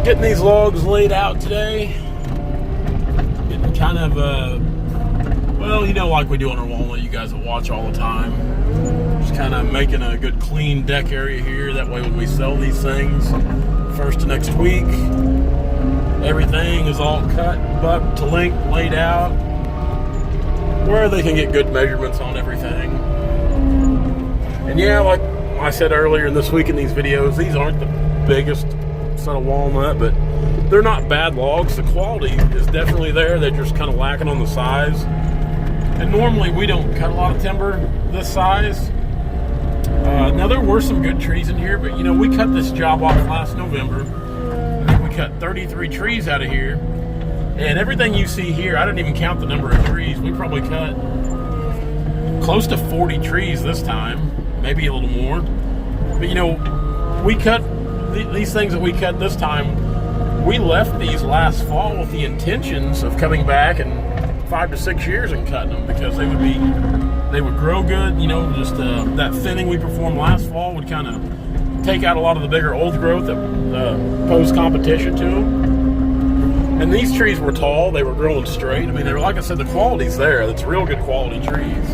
Getting these logs laid out today. Getting kind of, well, you know, like we do on our walnut, you guys that watch all the time. Just kind of making a good clean deck area here. That way when we sell these things, first of next week, everything is all cut, bucked to length, laid out, where they can get good measurements on everything. And yeah, like I said earlier in this week in these videos, these aren't the biggest set of walnut, but they're not bad logs. The quality is definitely there. They're just kind of lacking on the size. And normally we don't cut a lot of timber this size. Now there were some good trees in here, but you know, we cut this job off last November. I think we cut 33 trees out of here. And everything you see here, I didn't even count the number of trees. We probably cut close to 40 trees this time, maybe a little more. But you know, we cut these things that we cut this time. We left these last fall with the intentions of coming back in 5 to 6 years and cutting them, because they would grow good. You know, just that thinning we performed last fall would kind of take out a lot of the bigger old growth that posed competition to them. And these trees were tall. They were growing straight. I mean, they were, like I said, the quality's there. That's real good quality trees.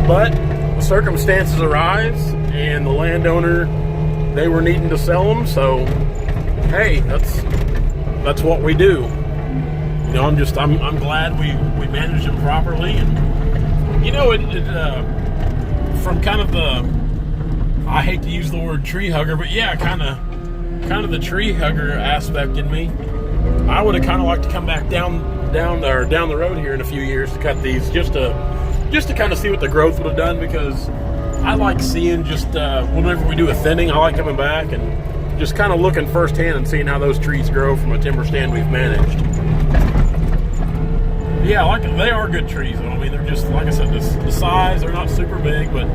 But circumstances arise, and the landowner, they were needing to sell them, so hey, that's what we do. You know, I'm glad we managed them properly. And you know, from kind of the, I hate to use the word tree hugger, but yeah, kind of the tree hugger aspect in me, I would have kind of liked to come back down the road here in a few years to cut these, just to kind of see what the growth would have done, because I like seeing just whenever we do a thinning, I like coming back and just kind of looking firsthand and seeing how those trees grow from a timber stand we've managed. Yeah, they are good trees though. I mean, they're just, like I said, the size, they're not super big, but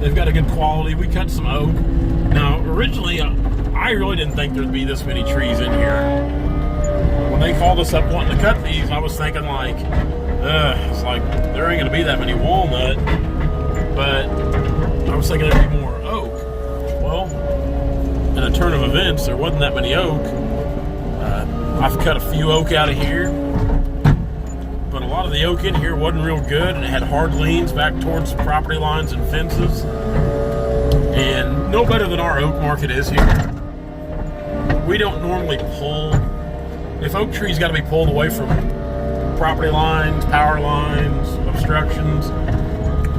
they've got a good quality. We cut some oak. Now, originally, I really didn't think there'd be this many trees in here. When they called us up wanting to cut these, I was thinking like, it's like, there ain't gonna be that many walnut, but I was thinking there'd be more oak. Well, in a turn of events, there wasn't that many oak. I've cut a few oak out of here, but a lot of the oak in here wasn't real good, and it had hard leans back towards property lines and fences. And no better than our oak market is here. We don't normally pull, if oak trees got to be pulled away from property lines, power lines, obstructions,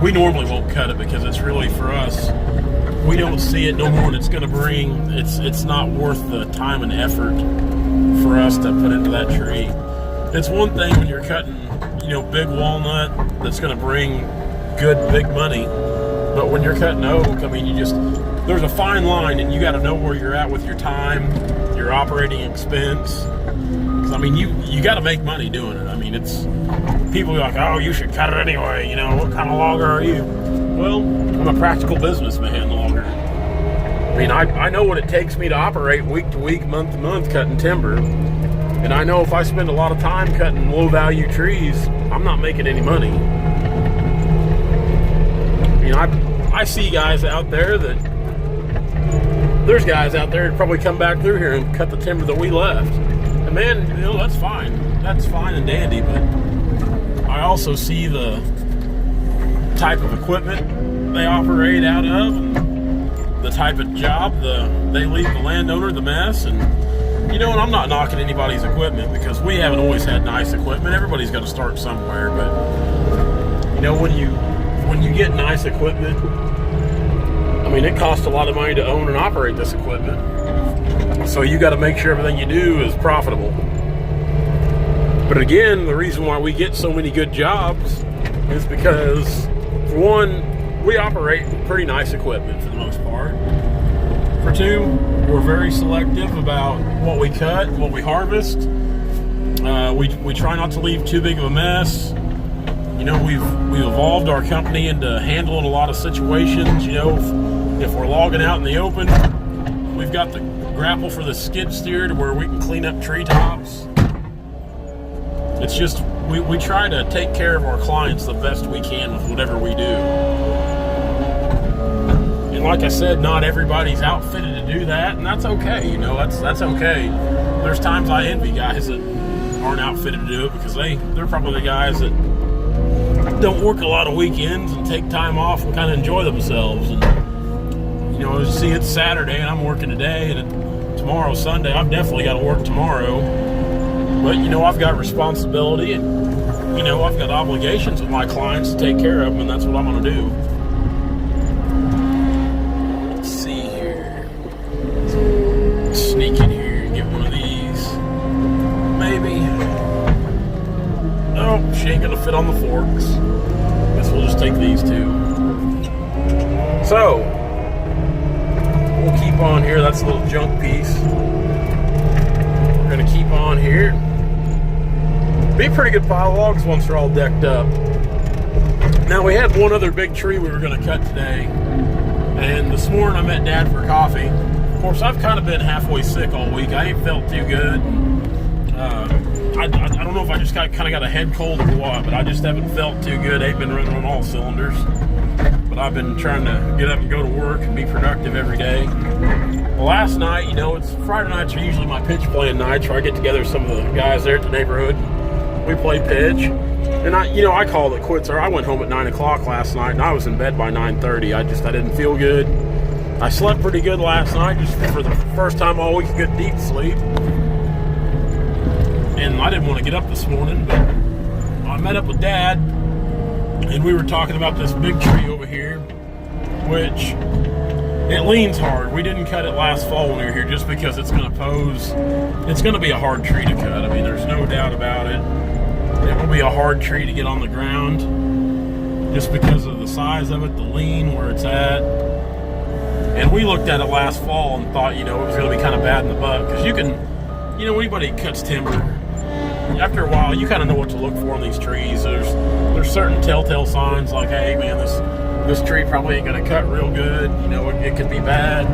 we normally won't cut it, because it's really, for us, we don't see it no more than it's going to bring. It's not worth the time and effort for us to put into that tree. It's one thing when you're cutting, you know, big walnut that's going to bring good big money, but when you're cutting oak, I mean, there's a fine line, and you got to know where you're at with your time, your operating expense. I mean, you got to make money doing it. I mean, it's, people are like, oh, you should cut it anyway. You know, what kind of logger are you? Well, I'm a practical businessman logger. I mean, I know what it takes me to operate week to week, month to month, cutting timber. And I know if I spend a lot of time cutting low value trees, I'm not making any money. I mean, I see guys out there there's guys out there that probably come back through here and cut the timber that we left. And man, you know, that's fine. That's fine and dandy, but I also see the type of equipment they operate out of, and the type of job they leave the landowner the mess. And you know, and I'm not knocking anybody's equipment, because we haven't always had nice equipment. Everybody's got to start somewhere. But you know, when you get nice equipment, I mean, it costs a lot of money to own and operate this equipment. So you got to make sure everything you do is profitable. But again, the reason why we get so many good jobs is because, for one, we operate pretty nice equipment for the most part. For two, we're very selective about what we cut, what we harvest. We try not to leave too big of a mess. You know, we've evolved our company into handling a lot of situations. You know, if we're logging out in the open, we've got the grapple for the skid steer to where we can clean up treetops. It's just, we try to take care of our clients the best we can with whatever we do. And like I said, not everybody's outfitted to do that, and that's okay. You know, that's okay. There's times I envy guys that aren't outfitted to do it, because they're probably the guys that don't work a lot of weekends and take time off and kind of enjoy themselves. And you know, see, it's Saturday and I'm working today, and tomorrow's Sunday. I've definitely got to work tomorrow, but you know, I've got responsibility, and you know, I've got obligations with my clients to take care of them, and that's what I'm going to do. Let's see here. Sneak in here and get one of these. Maybe. Oh, she ain't gonna fit on the forks. Guess we'll just take these two. So, we'll keep on here. That's a little junk piece. We're gonna keep on here. Be a pretty good pile of logs once they're all decked up. Now, we had one other big tree we were gonna cut today. And this morning I met Dad for coffee. Of course, I've kind of been halfway sick all week. I ain't felt too good. I don't know if I just kind of got a head cold or what, but I just haven't felt too good. Ain't been running on all cylinders. But I've been trying to get up and go to work and be productive every day. Well, last night, you know, it's Friday nights are usually my pitch playing nights, where I get together with some of the guys there at the neighborhood. We play pitch. And I called it quits. Or I went home at 9 o'clock last night, and I was in bed by 9:30. I didn't feel good. I slept pretty good last night, just for the first time all week, a good deep sleep. And I didn't want to get up this morning, but I met up with Dad, and we were talking about this big tree over here, which it leans hard. We didn't cut it last fall when we were here, just because it's going to be a hard tree to cut. I mean, there's no doubt about it. It will be a hard tree to get on the ground, just because of the size of it, the lean, where it's at. And we looked at it last fall and thought, you know, it was going to be kind of bad in the butt, because you can, you know, anybody cuts timber, after a while, you kind of know what to look for on these trees. There's certain telltale signs, like, hey, man, this tree probably ain't going to cut real good. You know, it could be bad.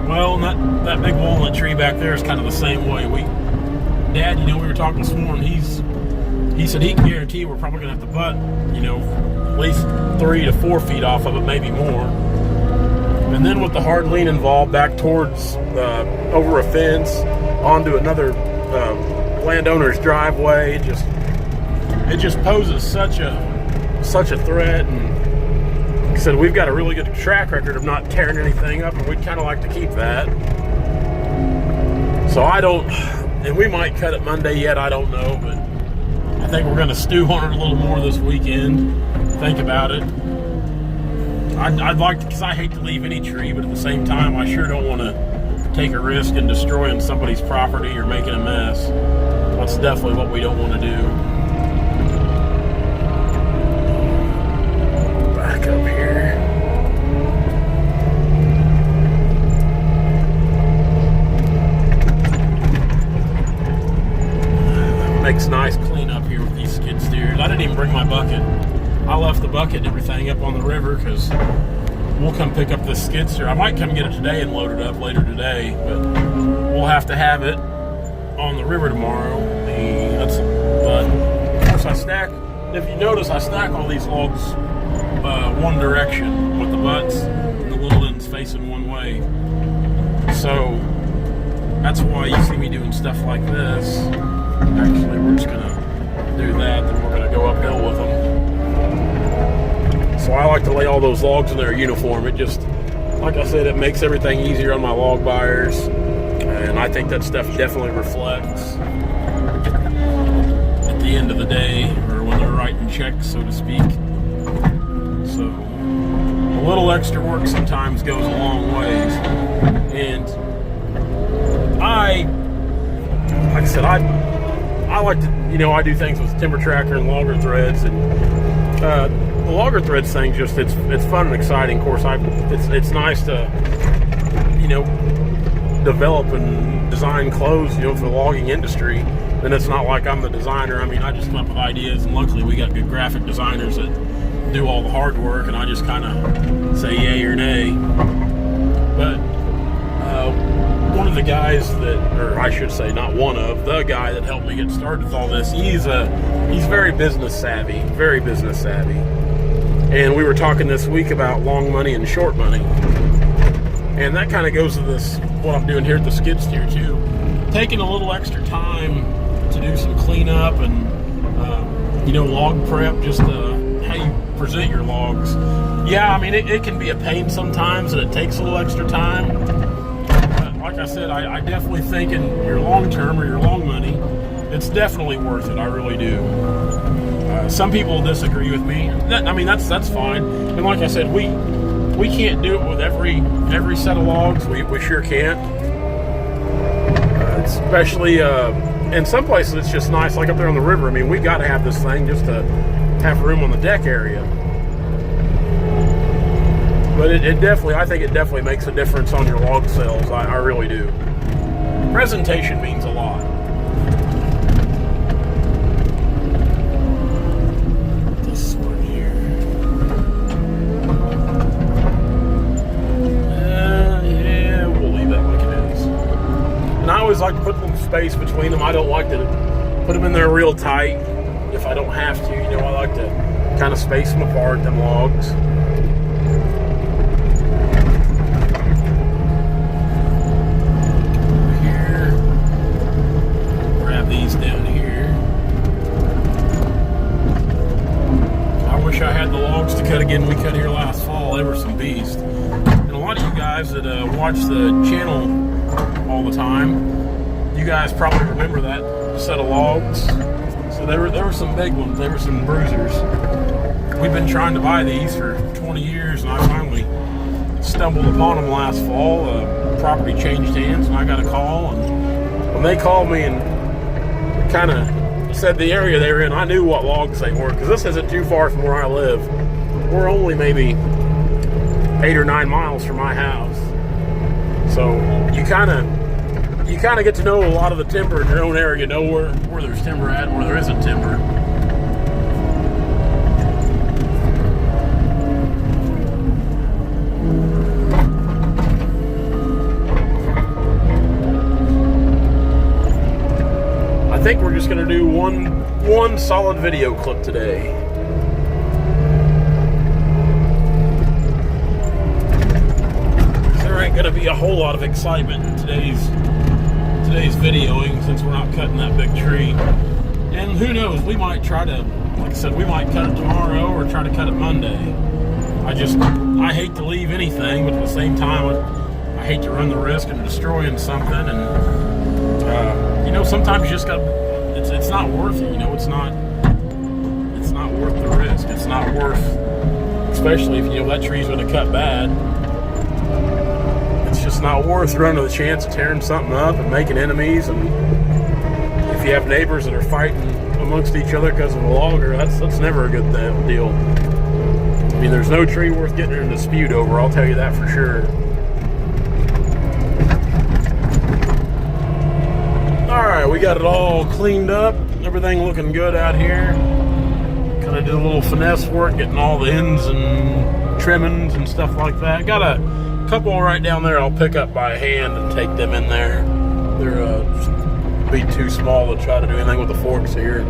Well, that big walnut tree back there is kind of the same way. Dad, you know, we were talking this morning. He said he can guarantee we're probably going to have to butt, you know, at least 3 to 4 feet off of it, maybe more. And then with the hard lean involved, back towards over a fence onto another landowner's driveway, it just poses such a threat. And like I said, we've got a really good track record of not tearing anything up, and we'd kind of like to keep that. So and we might cut it Monday yet, I don't know, but I think we're going to stew on it a little more this weekend. Think about it. I'd like to, because I hate to leave any tree, but at the same time, I sure don't want to take a risk in destroying somebody's property or making a mess. That's definitely what we don't want to do. Back up here. Makes nice cleanup here with these skid steers. I didn't even bring my bucket. I left the bucket and everything up on the river, because we'll come pick up this skid steer. I might come get it today and load it up later today, but we'll have to have it on the river tomorrow. But of course, if you notice, I stack all these logs one direction, with the butts and the little ends facing one way. So that's why you see me doing stuff like this. Actually, we're just gonna do that, then we're gonna go uphill with them. So I like to lay all those logs in their uniform. It just, like I said, it makes everything easier on my log buyers, and I think that stuff definitely reflects at the end of the day, or when they're writing checks, so to speak. So a little extra work sometimes goes a long ways. And like I said, I like to, you know, I do things with Timber Tracker and logger threads, and the logger threads thing, just it's fun and exciting. Of course, it's nice to, you know, develop and design clothes, you know, for the logging industry. And it's not like I'm the designer. I mean, I just come up with ideas, and luckily we got good graphic designers that do all the hard work, and I just kind of say yay or nay. But one of the guys or I should say, not one of, the guy that helped me get started with all this, he's very business savvy, And we were talking this week about long money and short money. And that kind of goes to this, what I'm doing here at the skid steer too. Taking a little extra time to do some cleanup and, log prep, just how you present your logs. Yeah, I mean, it can be a pain sometimes and it takes a little extra time. But like I said, I definitely think in your long term or your long money, it's definitely worth it. I really do. Some people disagree with me. That's fine. And like I said, we can't do it with every set of logs. We sure can't. Especially in some places, it's just nice, like up there on the river. I mean, we got to have this thing just to have room on the deck area. But I think it definitely makes a difference on your log sales. I really do. Presentation means a lot. This one here. Yeah, we'll leave that like it is. And I always like to put a little space between them. I don't like to put them in there real tight if I don't have to. I like to kind of space them apart, them logs. Here. Grab these down here. I wish I had the logs to cut again we cut here last fall. They were some beasts. And a lot of you guys that watch the channel all the time, you guys probably remember that set of logs. So there were some big ones. There were some bruisers. We've been trying to buy these for 20 years, and I finally stumbled upon them last fall. Property changed hands, and I got a call. And when they called me and kind of said the area they were in, I knew what logs they were, because this isn't too far from where I live. We're only maybe 8 or 9 miles from my house. So you kind of get to know a lot of the timber in your own area. You know where there's timber at and where there isn't timber. I think we're just going to do one solid video clip today. There ain't going to be a whole lot of excitement in today's videoing, since we're not cutting that big tree. And who knows, we might try to, like I said, we might cut it tomorrow or try to cut it Monday. I hate to leave anything, but at the same time, I hate to run the risk of destroying something. And sometimes you just got, it's not worth it. It's not worth the risk. It's not worth, especially if that tree's going to cut bad. It's just not worth running the chance of tearing something up and making enemies. And if you have neighbors that are fighting amongst each other because of a logger, that's never a good deal. I mean, there's no tree worth getting in a dispute over, I'll tell you that for sure. Alright, we got it all cleaned up. Everything looking good out here. Kind of did a little finesse work, getting all the ends and trimmings and stuff like that. Got a couple right down there I'll pick up by hand and take them in there. They're be too small to try to do anything with the forks here.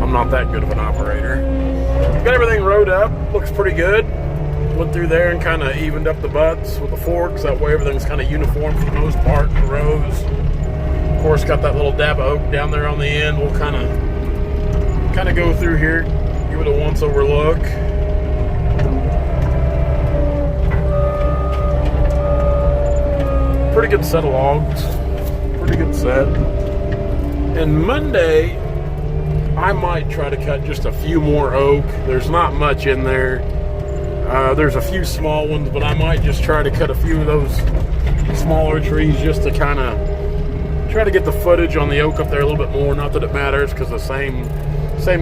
I'm not that good of an operator. Got everything rode up, looks pretty good. Went through there and kind of evened up the butts with the forks. That way everything's kind of uniform for the most part in the rows. Of course, got that little dab of oak down there on the end. We'll kind of go through here, give it a once over look. Pretty good set of logs. Pretty good set. And Monday, I might try to cut just a few more oak. There's not much in there. There's a few small ones, but I might just try to cut a few of those smaller trees just to kind of try to get the footage on the oak up there a little bit more. Not that it matters, because the same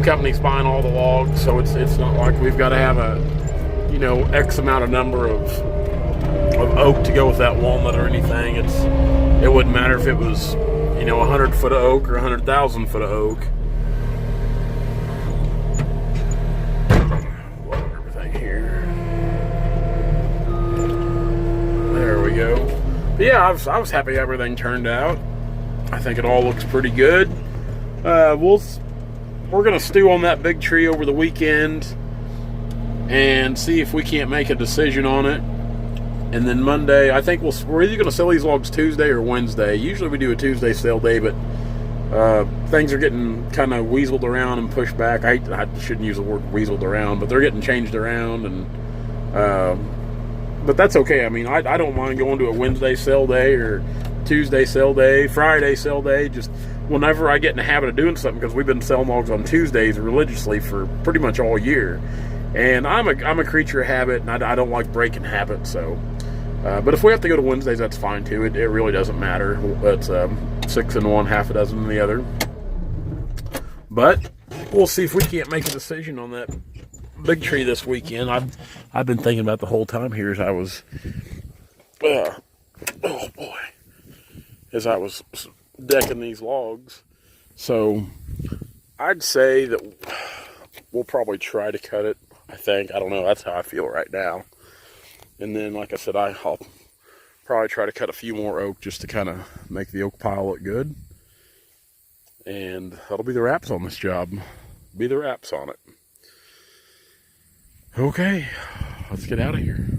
company's buying all the logs, so it's not like we've got to have a X amount of number of oak to go with that walnut or anything. It wouldn't matter if it was 100 foot of oak or 100,000 foot of oak. Lower everything here. There we go. But yeah, I was happy everything turned out. I think it all looks pretty good. We're gonna stew on that big tree over the weekend and see if we can't make a decision on it. And then Monday, I think we're either going to sell these logs Tuesday or Wednesday. Usually we do a Tuesday sale day, but things are getting kind of weaseled around and pushed back. I shouldn't use the word weaseled around, but they're getting changed around, and but that's okay. I mean, I don't mind going to a Wednesday sale day or Tuesday sale day, Friday sale day, just whenever I get in the habit of doing something, because we've been selling logs on Tuesdays religiously for pretty much all year. And I'm a creature of habit, and I don't like breaking habits, so... but if we have to go to Wednesdays, that's fine too. It really doesn't matter. It's 6 in one, half a dozen in the other. But we'll see if we can't make a decision on that big tree this weekend. I've been thinking about the whole time here as I was, oh boy, as I was decking these logs. So I'd say that we'll probably try to cut it. I don't know. That's how I feel right now. And then, like I said, I'll probably try to cut a few more oak just to kind of make the oak pile look good. And that'll be the wraps on this job. Be the wraps on it. Okay, let's get out of here.